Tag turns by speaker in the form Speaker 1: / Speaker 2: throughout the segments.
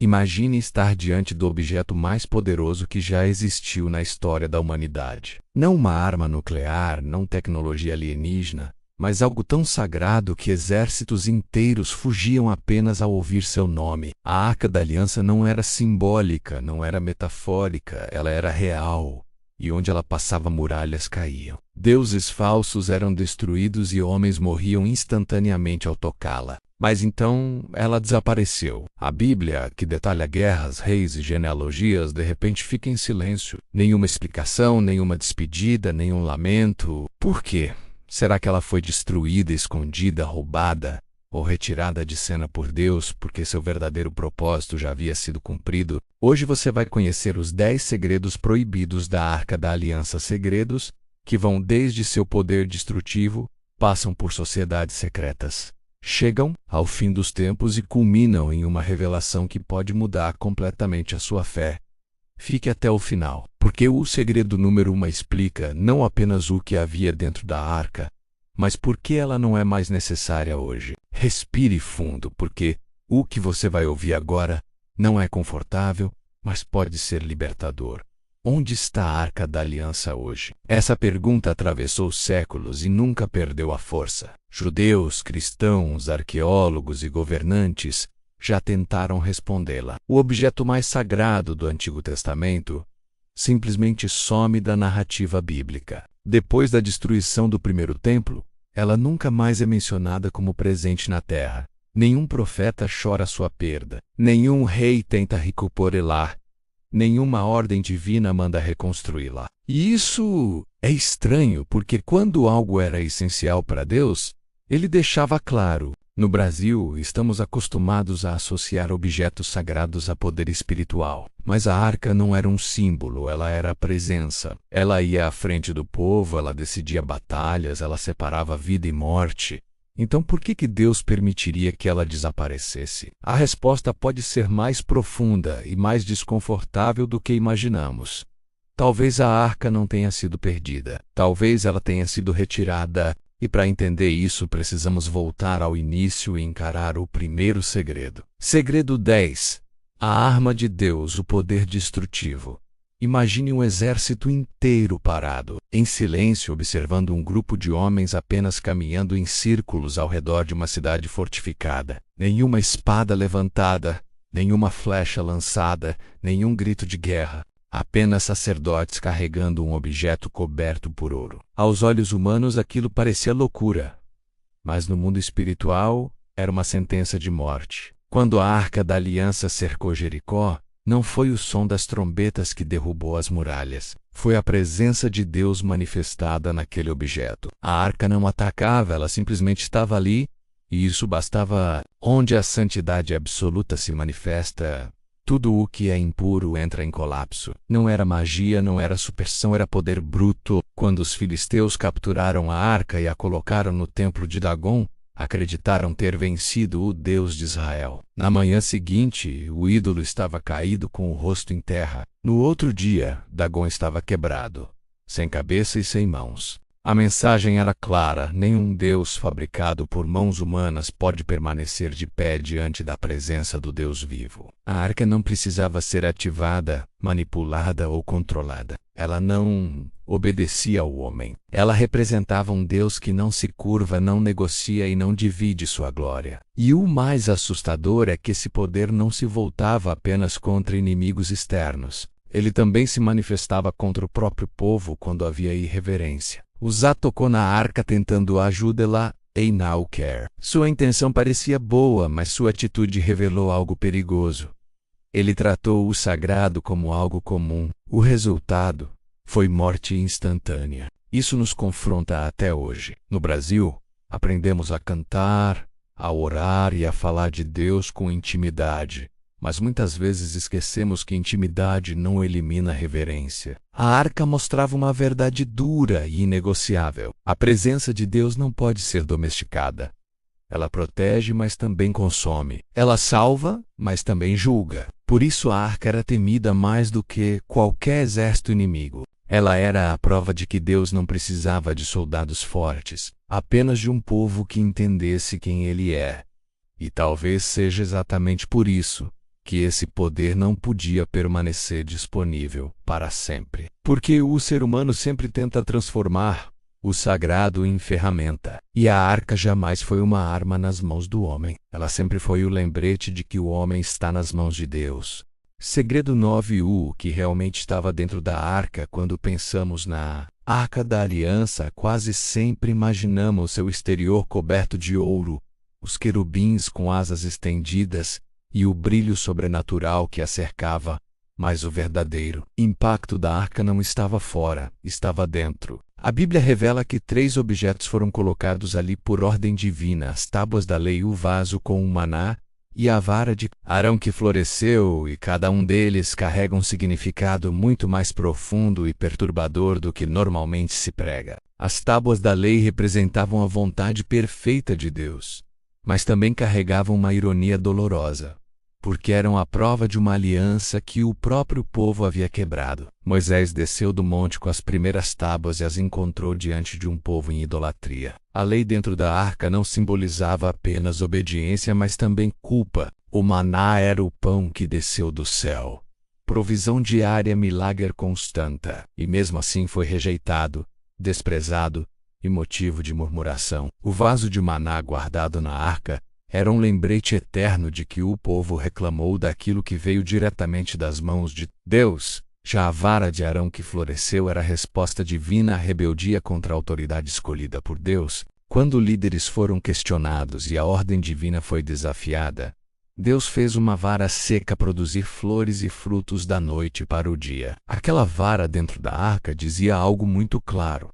Speaker 1: Imagine estar diante do objeto mais poderoso que já existiu na história da humanidade. Não uma arma nuclear, não tecnologia alienígena, mas algo tão sagrado que exércitos inteiros fugiam apenas ao ouvir seu nome. A Arca da Aliança não era simbólica, não era metafórica, ela era real. E onde ela passava, muralhas caíam. Deuses falsos eram destruídos e homens morriam instantaneamente ao tocá-la. Mas então ela desapareceu. A Bíblia, que detalha guerras, reis e genealogias, de repente fica em silêncio. Nenhuma explicação, nenhuma despedida, nenhum lamento. Por quê? Será que ela foi destruída, escondida, roubada ou retirada de cena por Deus porque seu verdadeiro propósito já havia sido cumprido? Hoje você vai conhecer os 10 segredos proibidos da Arca da Aliança, segredos que vão desde seu poder destrutivo, passam por sociedades secretas, chegam ao fim dos tempos e culminam em uma revelação que pode mudar completamente a sua fé. Fique até o final, porque o segredo número 1 explica não apenas o que havia dentro da arca, mas por que ela não é mais necessária hoje. Respire fundo, porque o que você vai ouvir agora não é confortável, mas pode ser libertador. Onde está a Arca da Aliança hoje? Essa pergunta atravessou séculos e nunca perdeu a força. Judeus, cristãos, arqueólogos e governantes já tentaram respondê-la. O objeto mais sagrado do Antigo Testamento simplesmente some da narrativa bíblica. Depois da destruição do primeiro templo, ela nunca mais é mencionada como presente na terra. Nenhum profeta chora sua perda. Nenhum rei tenta recuperá-la. Nenhuma ordem divina manda reconstruí-la. E isso é estranho, porque quando algo era essencial para Deus, ele deixava claro. No Brasil, estamos acostumados a associar objetos sagrados a poder espiritual. Mas a arca não era um símbolo, ela era a presença. Ela ia à frente do povo, ela decidia batalhas, ela separava vida e morte. Então por que Deus permitiria que ela desaparecesse? A resposta pode ser mais profunda e mais desconfortável do que imaginamos. Talvez a arca não tenha sido perdida. Talvez ela tenha sido retirada. E para entender isso, precisamos voltar ao início e encarar o primeiro segredo. Segredo 10. A arma de Deus, o poder destrutivo. Imagine um exército inteiro parado, em silêncio, observando um grupo de homens apenas caminhando em círculos ao redor de uma cidade fortificada. Nenhuma espada levantada, nenhuma flecha lançada, nenhum grito de guerra. Apenas sacerdotes carregando um objeto coberto por ouro. Aos olhos humanos aquilo parecia loucura, mas no mundo espiritual era uma sentença de morte. Quando a Arca da Aliança cercou Jericó, não foi o som das trombetas que derrubou as muralhas. Foi a presença de Deus manifestada naquele objeto. A arca não atacava, ela simplesmente estava ali, e isso bastava. Onde a santidade absoluta se manifesta, tudo o que é impuro entra em colapso. Não era magia, não era superstição, era poder bruto. Quando os filisteus capturaram a arca e a colocaram no templo de Dagom, acreditaram ter vencido o Deus de Israel. Na manhã seguinte, o ídolo estava caído com o rosto em terra. No outro dia, Dagom estava quebrado, sem cabeça e sem mãos. A mensagem era clara: nenhum Deus fabricado por mãos humanas pode permanecer de pé diante da presença do Deus vivo. A arca não precisava ser ativada, manipulada ou controlada. Ela não obedecia ao homem. Ela representava um Deus que não se curva, não negocia e não divide sua glória. E o mais assustador é que esse poder não se voltava apenas contra inimigos externos. Ele também se manifestava contra o próprio povo quando havia irreverência. Uzá tocou na arca tentando ajudá-la, e não quer. Sua intenção parecia boa, mas sua atitude revelou algo perigoso. Ele tratou o sagrado como algo comum. O resultado foi morte instantânea. Isso nos confronta até hoje. No Brasil, aprendemos a cantar, a orar e a falar de Deus com intimidade. Mas muitas vezes esquecemos que intimidade não elimina reverência. A arca mostrava uma verdade dura e inegociável. A presença de Deus não pode ser domesticada. Ela protege, mas também consome. Ela salva, mas também julga. Por isso a arca era temida mais do que qualquer exército inimigo. Ela era a prova de que Deus não precisava de soldados fortes, apenas de um povo que entendesse quem Ele é. E talvez seja exatamente por isso que esse poder não podia permanecer disponível para sempre. Porque o ser humano sempre tenta transformar o sagrado em ferramenta. E a arca jamais foi uma arma nas mãos do homem. Ela sempre foi o lembrete de que o homem está nas mãos de Deus. Segredo 9. O que realmente estava dentro da arca. Quando pensamos na Arca da Aliança, quase sempre imaginamos seu exterior coberto de ouro, os querubins com asas estendidas e o brilho sobrenatural que a cercava, mas o verdadeiro impacto da arca não estava fora, estava dentro. A Bíblia revela que 3 objetos foram colocados ali por ordem divina: as tábuas da lei, o vaso com o maná e a vara de Arão que floresceu, e cada um deles carrega um significado muito mais profundo e perturbador do que normalmente se prega. As tábuas da lei representavam a vontade perfeita de Deus, mas também carregavam uma ironia dolorosa, porque eram a prova de uma aliança que o próprio povo havia quebrado. Moisés desceu do monte com as primeiras tábuas e as encontrou diante de um povo em idolatria. A lei dentro da arca não simbolizava apenas obediência, mas também culpa. O maná era o pão que desceu do céu, provisão diária, milagre constante, e mesmo assim foi rejeitado, desprezado e motivo de murmuração. O vaso de maná guardado na arca era um lembrete eterno de que o povo reclamou daquilo que veio diretamente das mãos de Deus. Já a vara de Arão que floresceu era a resposta divina à rebeldia contra a autoridade escolhida por Deus. Quando líderes foram questionados e a ordem divina foi desafiada, Deus fez uma vara seca produzir flores e frutos da noite para o dia. Aquela vara dentro da arca dizia algo muito claro: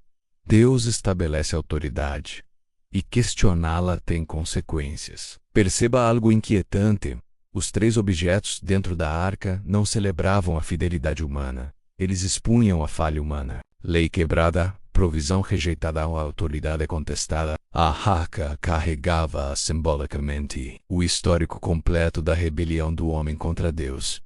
Speaker 1: Deus estabelece autoridade, e questioná-la tem consequências. Perceba algo inquietante: os 3 objetos dentro da arca não celebravam a fidelidade humana, eles expunham a falha humana. Lei quebrada, provisão rejeitada, a autoridade contestada. A arca carregava simbolicamente o histórico completo da rebelião do homem contra Deus.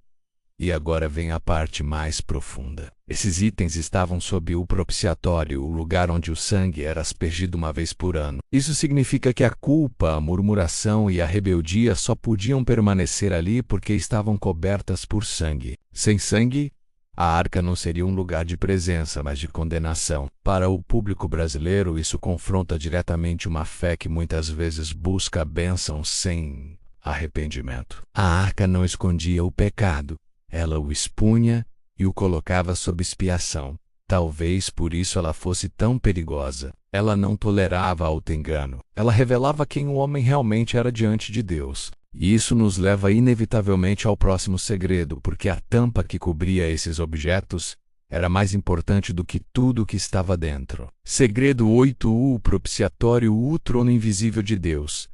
Speaker 1: E agora vem a parte mais profunda. Esses itens estavam sob o propiciatório, o lugar onde o sangue era aspergido uma vez por ano. Isso significa que a culpa, a murmuração e a rebeldia só podiam permanecer ali porque estavam cobertas por sangue. Sem sangue, a arca não seria um lugar de presença, mas de condenação. Para o público brasileiro, isso confronta diretamente uma fé que muitas vezes busca a bênção sem arrependimento. A arca não escondia o pecado, ela o expunha e o colocava sob expiação. Talvez por isso ela fosse tão perigosa. Ela não tolerava auto-engano. Ela revelava quem o homem realmente era diante de Deus. E isso nos leva inevitavelmente ao próximo segredo, porque a tampa que cobria esses objetos era mais importante do que tudo o que estava dentro. Segredo 8. O propiciatório, o trono invisível de Deus.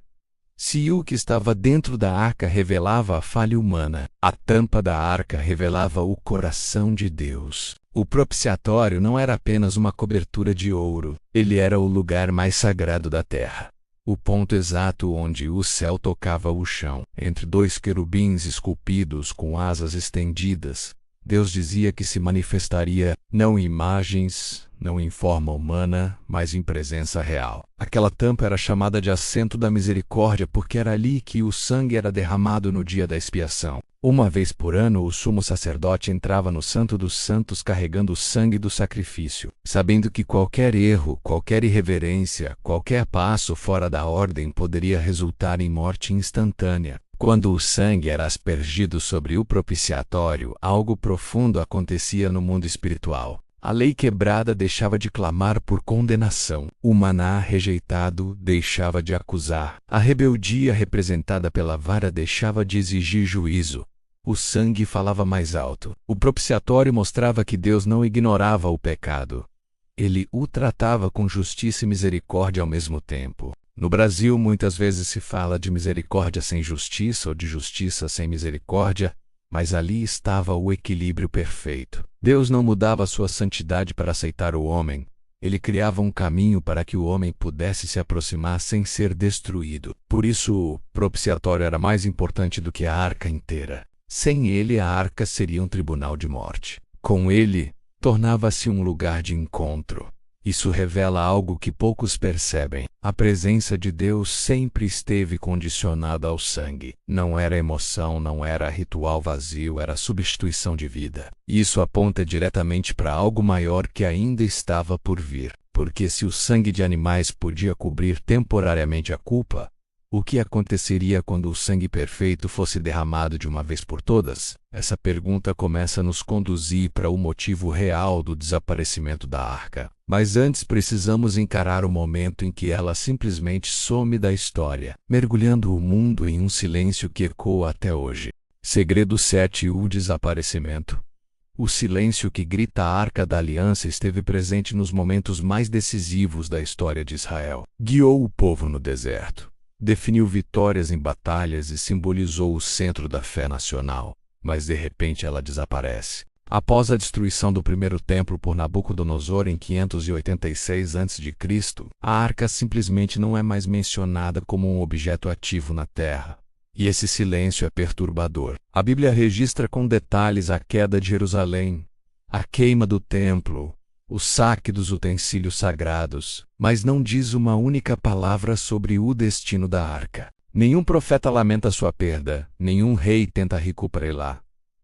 Speaker 1: Se o que estava dentro da arca revelava a falha humana, a tampa da arca revelava o coração de Deus. O propiciatório não era apenas uma cobertura de ouro, ele era o lugar mais sagrado da terra. O ponto exato onde o céu tocava o chão. Entre 2 querubins esculpidos com asas estendidas, Deus dizia que se manifestaria, não em imagens, não em forma humana, mas em presença real. Aquela tampa era chamada de assento da misericórdia porque era ali que o sangue era derramado no dia da expiação. Uma vez por ano, o sumo sacerdote entrava no Santo dos Santos carregando o sangue do sacrifício, sabendo que qualquer erro, qualquer irreverência, qualquer passo fora da ordem poderia resultar em morte instantânea. Quando o sangue era aspergido sobre o propiciatório, algo profundo acontecia no mundo espiritual. A lei quebrada deixava de clamar por condenação. O maná rejeitado deixava de acusar. A rebeldia representada pela vara deixava de exigir juízo. O sangue falava mais alto. O propiciatório mostrava que Deus não ignorava o pecado. Ele o tratava com justiça e misericórdia ao mesmo tempo. No Brasil, muitas vezes se fala de misericórdia sem justiça ou de justiça sem misericórdia, mas ali estava o equilíbrio perfeito. Deus não mudava sua santidade para aceitar o homem. Ele criava um caminho para que o homem pudesse se aproximar sem ser destruído. Por isso, o propiciatório era mais importante do que a arca inteira. Sem ele, a arca seria um tribunal de morte. Com ele, tornava-se um lugar de encontro. Isso revela algo que poucos percebem. A presença de Deus sempre esteve condicionada ao sangue. Não era emoção, não era ritual vazio, era substituição de vida. Isso aponta diretamente para algo maior que ainda estava por vir. Porque se o sangue de animais podia cobrir temporariamente a culpa, o que aconteceria quando o sangue perfeito fosse derramado de uma vez por todas? Essa pergunta começa a nos conduzir para o motivo real do desaparecimento da arca. Mas antes precisamos encarar o momento em que ela simplesmente some da história, mergulhando o mundo em um silêncio que ecoa até hoje. Segredo 7: o desaparecimento. O silêncio que grita a Arca da Aliança esteve presente nos momentos mais decisivos da história de Israel. Guiou o povo no deserto, definiu vitórias em batalhas e simbolizou o centro da fé nacional. Mas de repente ela desaparece. Após a destruição do primeiro templo por Nabucodonosor em 586 a.C., a arca simplesmente não é mais mencionada como um objeto ativo na terra. E esse silêncio é perturbador. A Bíblia registra com detalhes a queda de Jerusalém, a queima do templo, o saque dos utensílios sagrados, mas não diz uma única palavra sobre o destino da arca. Nenhum profeta lamenta sua perda, nenhum rei tenta recuperá-la.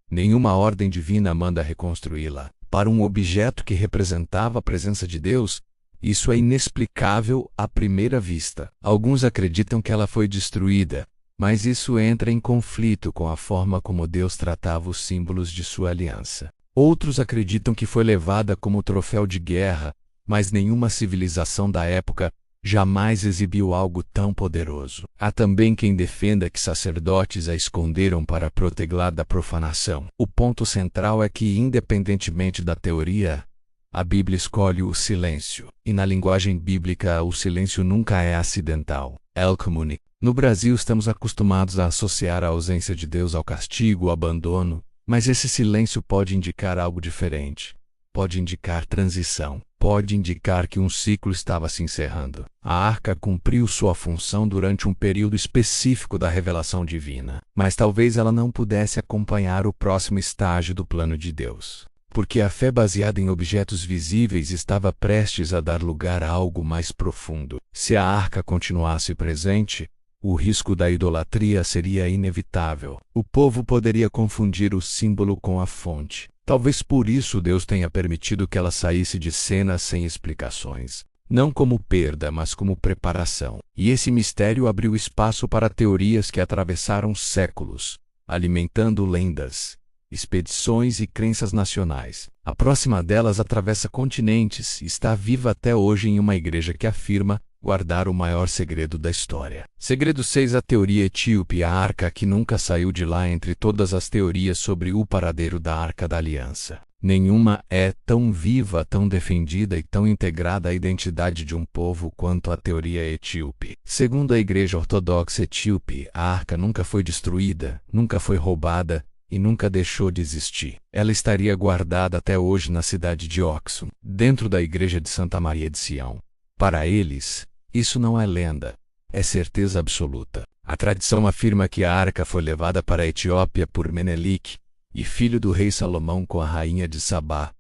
Speaker 1: Nenhuma ordem divina manda reconstruí-la. Para um objeto que representava a presença de Deus, isso é inexplicável à primeira vista. Alguns acreditam que ela foi destruída, mas isso entra em conflito com a forma como Deus tratava os símbolos de sua aliança. Outros acreditam que foi levada como troféu de guerra, mas nenhuma civilização da época jamais exibiu algo tão poderoso. Há também quem defenda que sacerdotes a esconderam para protegê-la da profanação. O ponto central é que, independentemente da teoria, a Bíblia escolhe o silêncio. E na linguagem bíblica, o silêncio nunca é acidental. El comunique. No Brasil, estamos acostumados a associar a ausência de Deus ao castigo, ao abandono, mas esse silêncio pode indicar algo diferente. Pode indicar transição. Pode indicar que um ciclo estava se encerrando. A arca cumpriu sua função durante um período específico da revelação divina, mas talvez ela não pudesse acompanhar o próximo estágio do plano de Deus, porque a fé baseada em objetos visíveis estava prestes a dar lugar a algo mais profundo. Se a arca continuasse presente, o risco da idolatria seria inevitável. O povo poderia confundir o símbolo com a fonte. Talvez por isso Deus tenha permitido que ela saísse de cena sem explicações. Não como perda, mas como preparação. E esse mistério abriu espaço para teorias que atravessaram séculos, alimentando lendas, expedições e crenças nacionais. A próxima delas atravessa continentes e está viva até hoje em uma igreja que afirma guardar o maior segredo da história. Segredo 6: a teoria etíope, a arca que nunca saiu de lá. Entre todas as teorias sobre o paradeiro da Arca da Aliança, nenhuma é tão viva, tão defendida e tão integrada à identidade de um povo quanto a teoria etíope. Segundo a Igreja Ortodoxa Etíope, a arca nunca foi destruída, nunca foi roubada e nunca deixou de existir. Ela estaria guardada até hoje na cidade de Oxum, dentro da igreja de Santa Maria de Sião. Para eles, isso não é lenda, é certeza absoluta. A tradição afirma que a arca foi levada para a Etiópia por Menelik, e filho do rei Salomão, com a rainha de Sabá.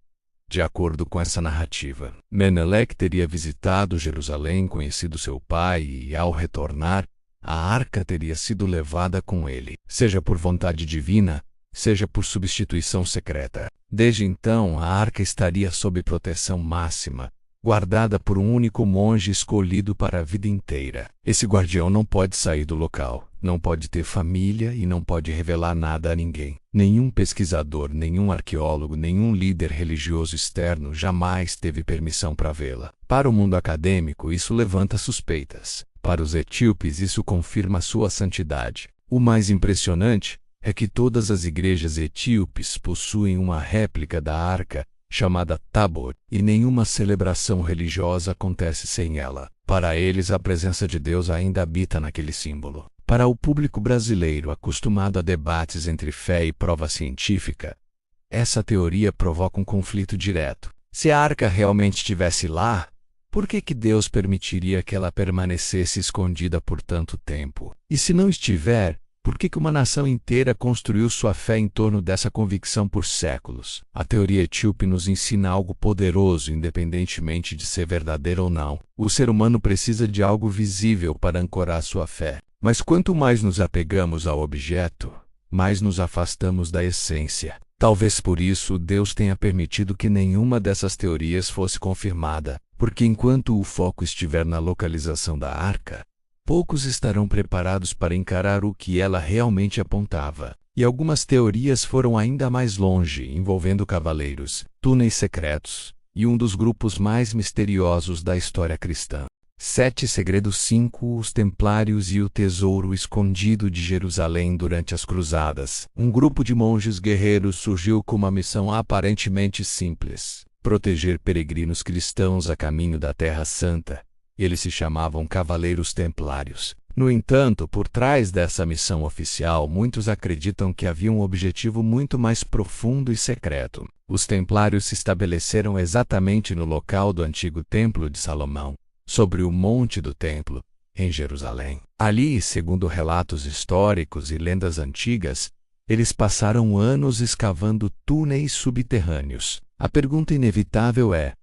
Speaker 1: De acordo com essa narrativa, Menelik teria visitado Jerusalém, conhecido seu pai e, ao retornar, a arca teria sido levada com ele, seja por vontade divina, seja por substituição secreta. Desde então, a arca estaria sob proteção máxima, guardada por um único monge escolhido para a vida inteira. Esse guardião não pode sair do local, não pode ter família e não pode revelar nada a ninguém. Nenhum pesquisador, nenhum arqueólogo, nenhum líder religioso externo jamais teve permissão para vê-la. Para o mundo acadêmico, isso levanta suspeitas. Para os etíopes, isso confirma sua santidade. O mais impressionante é que todas as igrejas etíopes possuem uma réplica da arca, chamada Tabor, e nenhuma celebração religiosa acontece sem ela. Para eles, a presença de Deus ainda habita naquele símbolo. Para o público brasileiro acostumado a debates entre fé e prova científica, essa teoria provoca um conflito direto. Se a arca realmente estivesse lá, por que Deus permitiria que ela permanecesse escondida por tanto tempo? E se não estiver, Por que uma nação inteira construiu sua fé em torno dessa convicção por séculos? A teoria etíope nos ensina algo poderoso, independentemente de ser verdadeiro ou não. O ser humano precisa de algo visível para ancorar sua fé. Mas quanto mais nos apegamos ao objeto, mais nos afastamos da essência. Talvez por isso Deus tenha permitido que nenhuma dessas teorias fosse confirmada, porque enquanto o foco estiver na localização da arca, poucos estarão preparados para encarar o que ela realmente apontava. E algumas teorias foram ainda mais longe, envolvendo cavaleiros, túneis secretos, e um dos grupos mais misteriosos da história cristã. 7 Segredos 5 Os Templários e o Tesouro Escondido de Jerusalém durante as Cruzadas. Um grupo de monges guerreiros surgiu com uma missão aparentemente simples: proteger peregrinos cristãos a caminho da Terra Santa. Eles se chamavam Cavaleiros Templários. No entanto, por trás dessa missão oficial, muitos acreditam que havia um objetivo muito mais profundo e secreto. Os Templários se estabeleceram exatamente no local do antigo Templo de Salomão, sobre o Monte do Templo, em Jerusalém. Ali, segundo relatos históricos e lendas antigas, eles passaram anos escavando túneis subterrâneos. A pergunta inevitável é: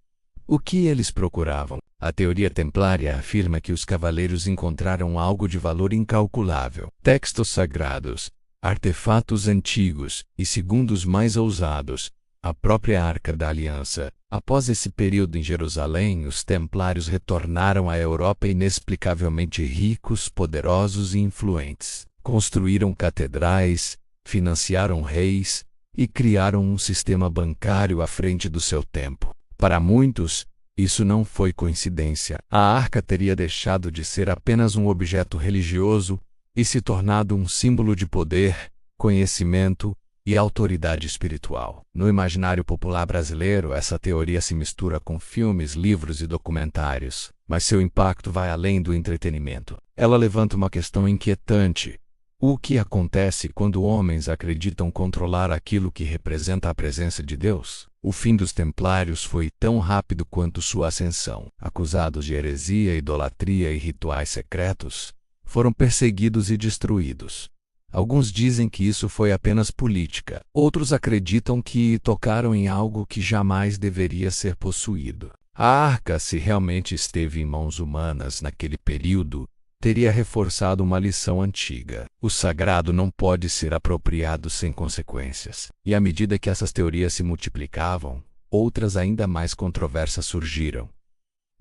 Speaker 1: o que eles procuravam? A teoria templária afirma que os cavaleiros encontraram algo de valor incalculável: textos sagrados, artefatos antigos e, segundo os mais ousados, a própria Arca da Aliança. Após esse período em Jerusalém, os templários retornaram à Europa inexplicavelmente ricos, poderosos e influentes. Construíram catedrais, financiaram reis e criaram um sistema bancário à frente do seu tempo. Para muitos, isso não foi coincidência. A arca teria deixado de ser apenas um objeto religioso e se tornado um símbolo de poder, conhecimento e autoridade espiritual. No imaginário popular brasileiro, essa teoria se mistura com filmes, livros e documentários, mas seu impacto vai além do entretenimento. Ela levanta uma questão inquietante: o que acontece quando homens acreditam controlar aquilo que representa a presença de Deus? O fim dos Templários foi tão rápido quanto sua ascensão. Acusados de heresia, idolatria e rituais secretos, foram perseguidos e destruídos. Alguns dizem que isso foi apenas política. Outros acreditam que tocaram em algo que jamais deveria ser possuído. A arca, se realmente esteve em mãos humanas naquele período, teria reforçado uma lição antiga: o sagrado não pode ser apropriado sem consequências. E à medida que essas teorias se multiplicavam, outras ainda mais controversas surgiram,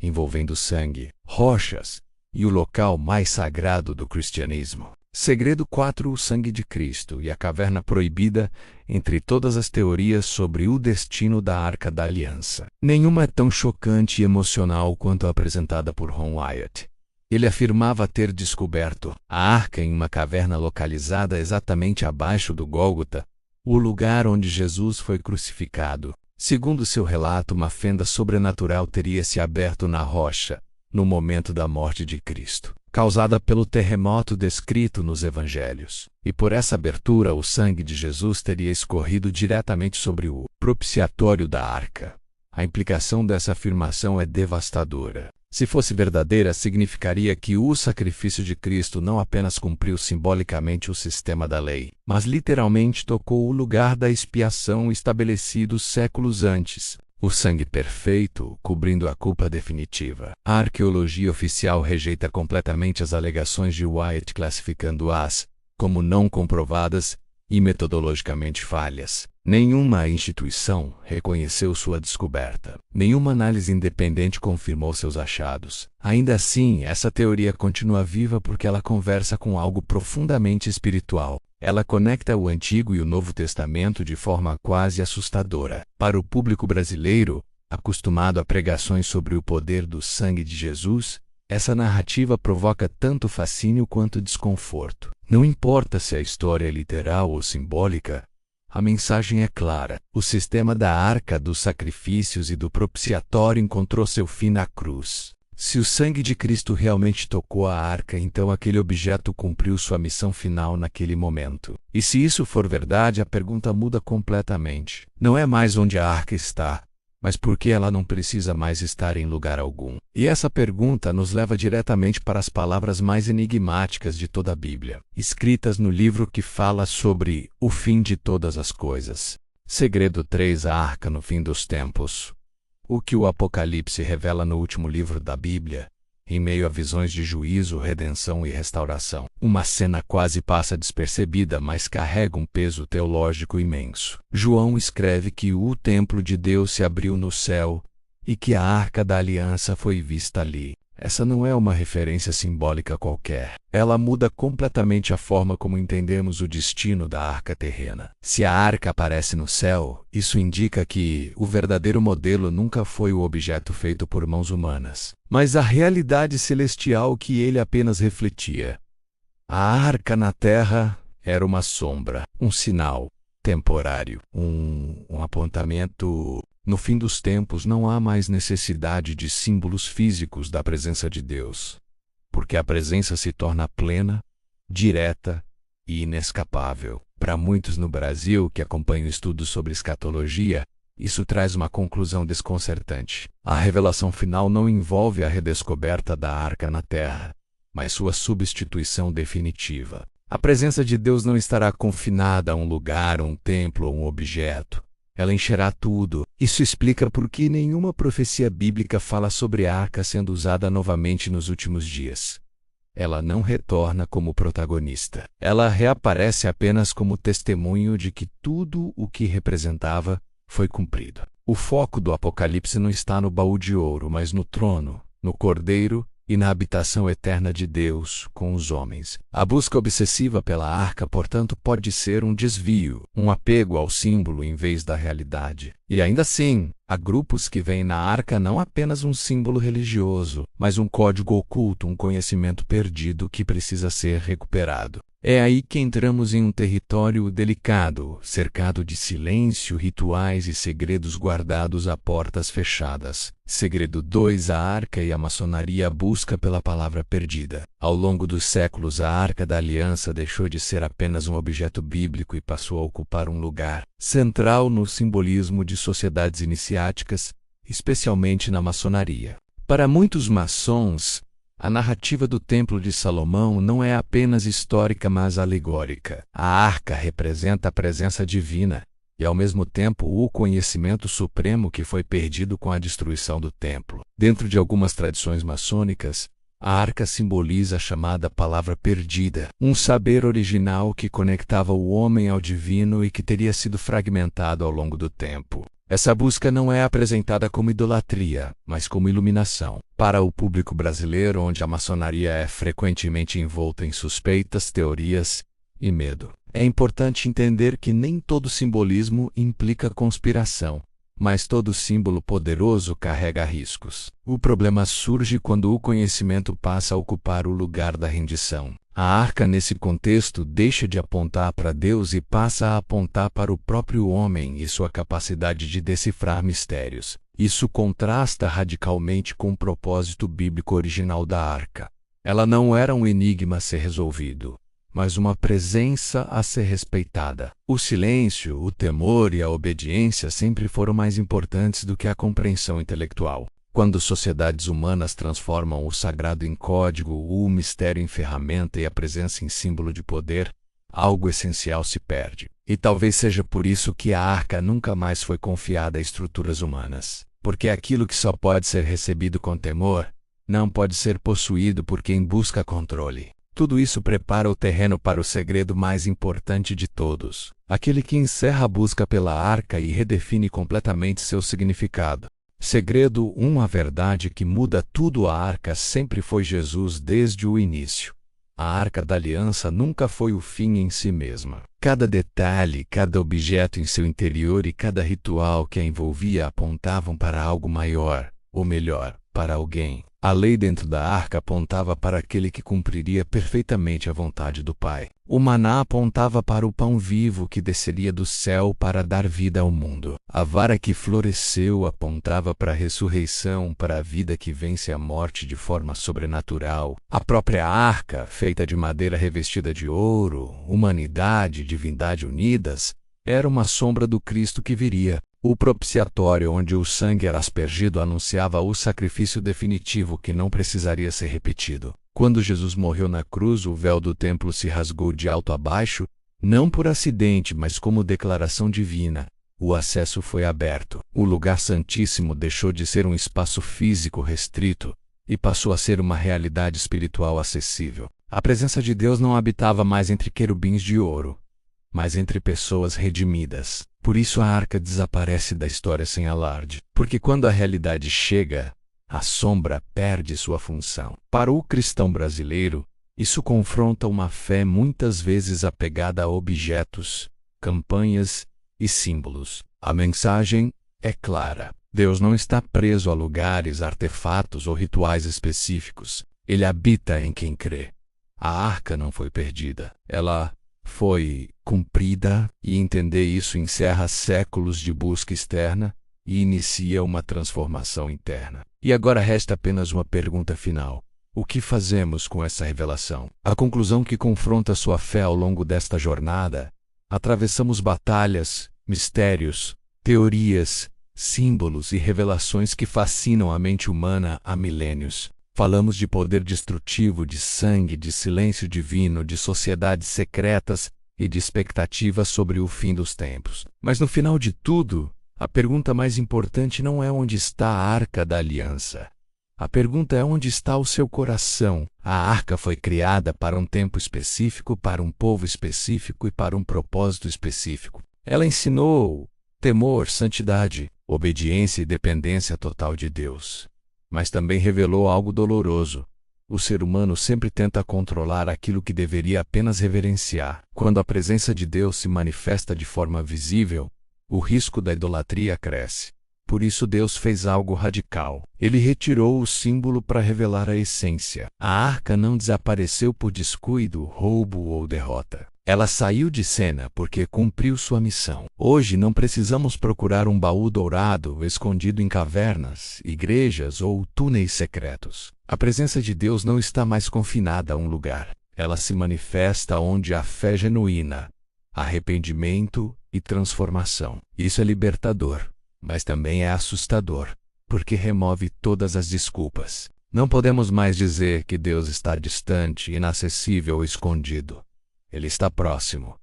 Speaker 1: envolvendo sangue, rochas e o local mais sagrado do cristianismo. Segredo 4 O Sangue de Cristo e a Caverna Proibida. Entre todas as teorias sobre o destino da Arca da Aliança, nenhuma é tão chocante e emocional quanto a apresentada por Ron Wyatt. Ele afirmava ter descoberto a arca em uma caverna localizada exatamente abaixo do Gólgota, o lugar onde Jesus foi crucificado. Segundo seu relato, uma fenda sobrenatural teria se aberto na rocha no momento da morte de Cristo, causada pelo terremoto descrito nos Evangelhos. E por essa abertura, o sangue de Jesus teria escorrido diretamente sobre o propiciatório da arca. A implicação dessa afirmação é devastadora. Se fosse verdadeira, significaria que o sacrifício de Cristo não apenas cumpriu simbolicamente o sistema da lei, mas literalmente tocou o lugar da expiação estabelecido séculos antes. O sangue perfeito, cobrindo a culpa definitiva. A arqueologia oficial rejeita completamente as alegações de Wyatt, classificando-as como não comprovadas e metodologicamente falhas. Nenhuma instituição reconheceu sua descoberta. Nenhuma análise independente confirmou seus achados. Ainda assim, essa teoria continua viva porque ela conversa com algo profundamente espiritual. Ela conecta o Antigo e o Novo Testamento de forma quase assustadora. Para o público brasileiro, acostumado a pregações sobre o poder do sangue de Jesus, essa narrativa provoca tanto fascínio quanto desconforto. Não importa se a história é literal ou simbólica, a mensagem é clara: o sistema da arca dos sacrifícios e do propiciatório encontrou seu fim na cruz. Se o sangue de Cristo realmente tocou a arca, então aquele objeto cumpriu sua missão final naquele momento. E se isso for verdade, a pergunta muda completamente. Não é mais onde a arca está, mas por que ela não precisa mais estar em lugar algum? E essa pergunta nos leva diretamente para as palavras mais enigmáticas de toda a Bíblia, escritas no livro que fala sobre o fim de todas as coisas. Segredo 3: a arca no fim dos tempos. O que o Apocalipse revela no último livro da Bíblia, em meio a visões de juízo, redenção e restauração. Uma cena quase passa despercebida, mas carrega um peso teológico imenso. João escreve que o templo de Deus se abriu no céu e que a arca da aliança foi vista ali. Essa não é uma referência simbólica qualquer. Ela muda completamente a forma como entendemos o destino da arca terrena. Se a arca aparece no céu, isso indica que o verdadeiro modelo nunca foi o objeto feito por mãos humanas, mas a realidade celestial que ele apenas refletia. A arca na terra era uma sombra, um sinal temporário, um apontamento. No fim dos tempos não há mais necessidade de símbolos físicos da presença de Deus, porque a presença se torna plena, direta e inescapável. Para muitos no Brasil que acompanham estudos sobre escatologia, isso traz uma conclusão desconcertante. A revelação final não envolve a redescoberta da arca na terra, mas sua substituição definitiva. A presença de Deus não estará confinada a um lugar, um templo ou um objeto. Ela encherá tudo. Isso explica por que nenhuma profecia bíblica fala sobre a arca sendo usada novamente nos últimos dias. Ela não retorna como protagonista. Ela reaparece apenas como testemunho de que tudo o que representava foi cumprido. O foco do Apocalipse não está no baú de ouro, mas no trono, no Cordeiro e na habitação eterna de Deus com os homens. A busca obsessiva pela arca, portanto, pode ser um desvio, um apego ao símbolo em vez da realidade. E ainda assim, há grupos que veem na arca não apenas um símbolo religioso, mas um código oculto, um conhecimento perdido que precisa ser recuperado. É aí que entramos em um território delicado, cercado de silêncio, rituais e segredos guardados a portas fechadas. Segredo 2: a arca e a maçonaria, a busca pela palavra perdida. Ao longo dos séculos, a Arca da Aliança deixou de ser apenas um objeto bíblico e passou a ocupar um lugar central no simbolismo de sociedades iniciáticas, especialmente na maçonaria. Para muitos maçons, a narrativa do Templo de Salomão não é apenas histórica, mas alegórica. A arca representa a presença divina e, ao mesmo tempo, o conhecimento supremo que foi perdido com a destruição do templo. Dentro de algumas tradições maçônicas, a arca simboliza a chamada palavra perdida, um saber original que conectava o homem ao divino e que teria sido fragmentado ao longo do tempo. Essa busca não é apresentada como idolatria, mas como iluminação. Para o público brasileiro, onde a maçonaria é frequentemente envolta em suspeitas, teorias e medo, é importante entender que nem todo simbolismo implica conspiração, mas todo símbolo poderoso carrega riscos. O problema surge quando o conhecimento passa a ocupar o lugar da rendição. A arca, nesse contexto, deixa de apontar para Deus e passa a apontar para o próprio homem e sua capacidade de decifrar mistérios. Isso contrasta radicalmente com o propósito bíblico original da arca. Ela não era um enigma a ser resolvido, mas uma presença a ser respeitada. O silêncio, o temor e a obediência sempre foram mais importantes do que a compreensão intelectual. Quando sociedades humanas transformam o sagrado em código, o mistério em ferramenta e a presença em símbolo de poder, algo essencial se perde. E talvez seja por isso que a arca nunca mais foi confiada a estruturas humanas. Porque aquilo que só pode ser recebido com temor, não pode ser possuído por quem busca controle. Tudo isso prepara o terreno para o segredo mais importante de todos, aquele que encerra a busca pela arca e redefine completamente seu significado. Segredo 1: a verdade que muda tudo. A arca sempre foi Jesus desde o início. A Arca da Aliança nunca foi o fim em si mesma. Cada detalhe, cada objeto em seu interior e cada ritual que a envolvia apontavam para algo maior, ou melhor, para alguém. A lei dentro da arca apontava para aquele que cumpriria perfeitamente a vontade do Pai. O maná apontava para o pão vivo que desceria do céu para dar vida ao mundo. A vara que floresceu apontava para a ressurreição, para a vida que vence a morte de forma sobrenatural. A própria arca, feita de madeira revestida de ouro, humanidade e divindade unidas, era uma sombra do Cristo que viria. O propiciatório onde o sangue era aspergido anunciava o sacrifício definitivo que não precisaria ser repetido. Quando Jesus morreu na cruz, o véu do templo se rasgou de alto a baixo, não por acidente, mas como declaração divina. O acesso foi aberto. O lugar santíssimo deixou de ser um espaço físico restrito e passou a ser uma realidade espiritual acessível. A presença de Deus não habitava mais entre querubins de ouro, mas entre pessoas redimidas. Por isso a arca desaparece da história sem alarde. Porque quando a realidade chega, a sombra perde sua função. Para o cristão brasileiro, isso confronta uma fé muitas vezes apegada a objetos, campanhas e símbolos. A mensagem é clara. Deus não está preso a lugares, artefatos ou rituais específicos. Ele habita em quem crê. A arca não foi perdida. Ela foi cumprida, e entender isso encerra séculos de busca externa e inicia uma transformação interna. E agora resta apenas uma pergunta final. O que fazemos com essa revelação? A conclusão que confronta sua fé ao longo desta jornada: atravessamos batalhas, mistérios, teorias, símbolos e revelações que fascinam a mente humana há milênios. Falamos de poder destrutivo, de sangue, de silêncio divino, de sociedades secretas e de expectativas sobre o fim dos tempos. Mas no final de tudo, a pergunta mais importante não é onde está a Arca da Aliança. A pergunta é onde está o seu coração. A arca foi criada para um tempo específico, para um povo específico e para um propósito específico. Ela ensinou temor, santidade, obediência e dependência total de Deus. Mas também revelou algo doloroso. O ser humano sempre tenta controlar aquilo que deveria apenas reverenciar. Quando a presença de Deus se manifesta de forma visível, o risco da idolatria cresce. Por isso Deus fez algo radical. Ele retirou o símbolo para revelar a essência. A arca não desapareceu por descuido, roubo ou derrota. Ela saiu de cena porque cumpriu sua missão. Hoje não precisamos procurar um baú dourado escondido em cavernas, igrejas ou túneis secretos. A presença de Deus não está mais confinada a um lugar. Ela se manifesta onde há fé genuína, arrependimento e transformação. Isso é libertador, mas também é assustador, porque remove todas as desculpas. Não podemos mais dizer que Deus está distante, inacessível ou escondido. Ele está próximo.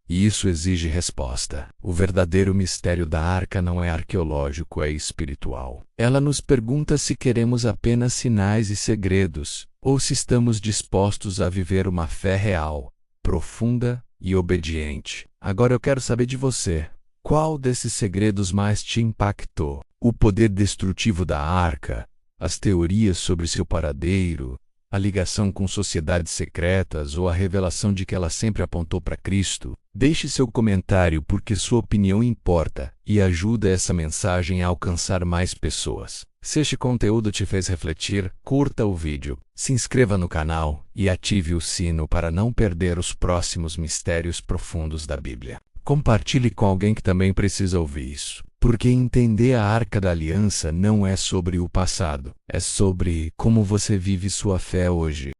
Speaker 1: E isso exige resposta. O verdadeiro mistério da arca não é arqueológico, é espiritual. Ela nos pergunta se queremos apenas sinais e segredos, ou se estamos dispostos a viver uma fé real, profunda e obediente. Agora eu quero saber de você. Qual desses segredos mais te impactou? O poder destrutivo da arca, as teorias sobre seu paradeiro, a ligação com sociedades secretas ou a revelação de que ela sempre apontou para Cristo? Deixe seu comentário porque sua opinião importa e ajuda essa mensagem a alcançar mais pessoas. Se este conteúdo te fez refletir, curta o vídeo, se inscreva no canal e ative o sino para não perder os próximos mistérios profundos da Bíblia. Compartilhe com alguém que também precisa ouvir isso. Porque entender a Arca da Aliança não é sobre o passado, é sobre como você vive sua fé hoje.